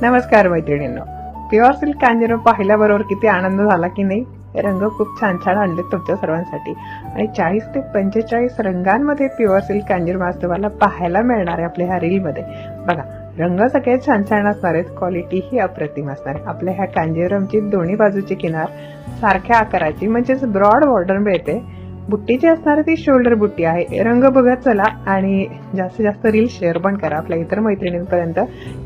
नमस्कार मैत्रिणींनो, pure silk Kanjeevaram पाहिल्याबरोबर किती आनंद झाला की नाही. रंग खूप छान छान आणले तुमच्या सर्वांसाठी आणि 40 ते 45 रंगांमध्ये प्युअर सिल्क कांजीवरम आज तुम्हाला पाहायला मिळणार आहे आपल्या ह्या रील मध्ये. बघा, रंग सगळे छान छान असणार आहेत, क्वालिटी ही अप्रतिम असणार आहे. आपल्या ह्या कांजीवरमची दोन्ही बाजूची किनार सारख्या आकाराची म्हणजेच ब्रॉड बॉर्डर मिळते. बुट्टी जी असणार ती शोल्डर बुट्टी आहे. रंग बघत चला आणि जास्तीत जास्त रील शेअर पण करा आपल्या इतर मैत्रिणींपर्यंत,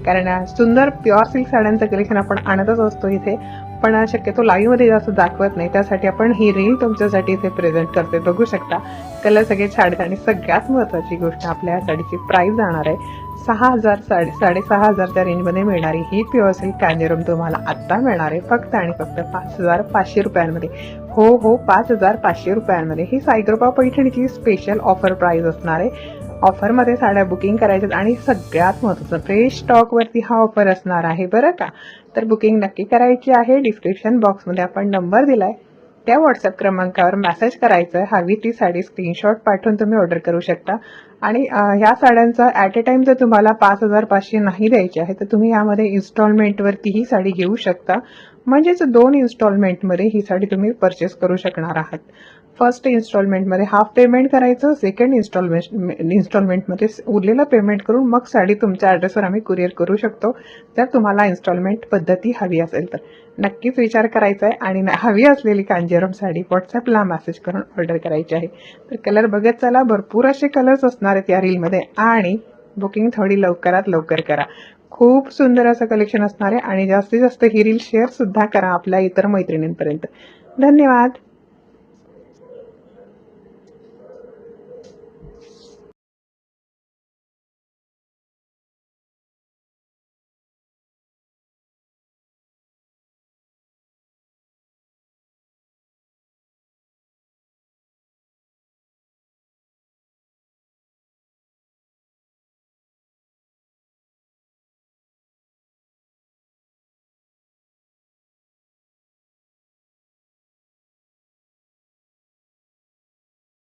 कारण सुंदर प्युअर सिल्क साड्यांचं कलेक्शन आपण आणतच असतो इथे, पण शक्यतो लाईव्ह मध्ये जास्त दाखवत नाही. त्यासाठी आपण ही रील तुमच्यासाठी इथे प्रेझेंट करते. बघू शकता कलर सगळे छान. आणि सगळ्यात महत्वाची गोष्ट, आपल्या साडीची प्राइस जाणार आहे 6,000, 6,500च्या रेंजमध्ये मिळणारी ही प्युअर सिल्क कांजीवरम तुम्हाला आता मिळणार आहे फक्त आणि फक्त 5,500 रुपयांमध्ये. हो, 5,500 रुपयांमध्ये ही साईकृपा पैठणीची स्पेशल ऑफर प्राइस असणार आहे. ऑफरमध्ये साड्या बुकिंग करायच्यात आणि सगळ्यात महत्त्वाचं फ्रेश स्टॉक वरती हा ऑफर असणार आहे बरं का. तर बुकिंग नक्की करायची आहे. डिस्क्रिप्शन बॉक्समध्ये आपण नंबर दिलाय, त्या व्हॉट्सअप क्रमांकावर मेसेज करायचं. हवी ती साडी स्क्रीनशॉट पाठवून तुम्ही ऑर्डर करू शकता. आणि ह्या साड्यांचा ॲट अ टाइम जर तुम्हाला 5,500 नाही द्यायचे आहे तर तुम्ही यामध्ये इन्स्टॉलमेंटवरती ही साडी घेऊ शकता. म्हणजेच 2 इन्स्टॉलमेंटमध्ये ही साडी तुम्ही परचेस करू शकणार आहात. फर्स्ट इन्स्टॉलमेंटमध्ये हाफ पेमेंट करायचं, सेकंड इन्स्टॉलमेंटमध्ये उरलेलं पेमेंट करून मग साडी तुमच्या ॲड्रेसवर आम्ही कुरिअर करू शकतो. जर तुम्हाला इन्स्टॉलमेंट पद्धती हवी असेल तर नक्कीच विचार करायचा आहे आणि हवी असलेली कांजीवरम साडी व्हॉट्सअपला मेसेज करून ऑर्डर करायची आहे. तर कलर बघत चला, भरपूर असे कलर्स असणार आहेत या रीलमध्ये आणि बुकिंग थोडी लवकरात लवकर करा. खूप सुंदर असं कलेक्शन असणार आहे आणि जास्तीत जास्त ही रील शेअर सुद्धा करा आपल्या इतर मैत्रिणींपर्यंत. धन्यवाद.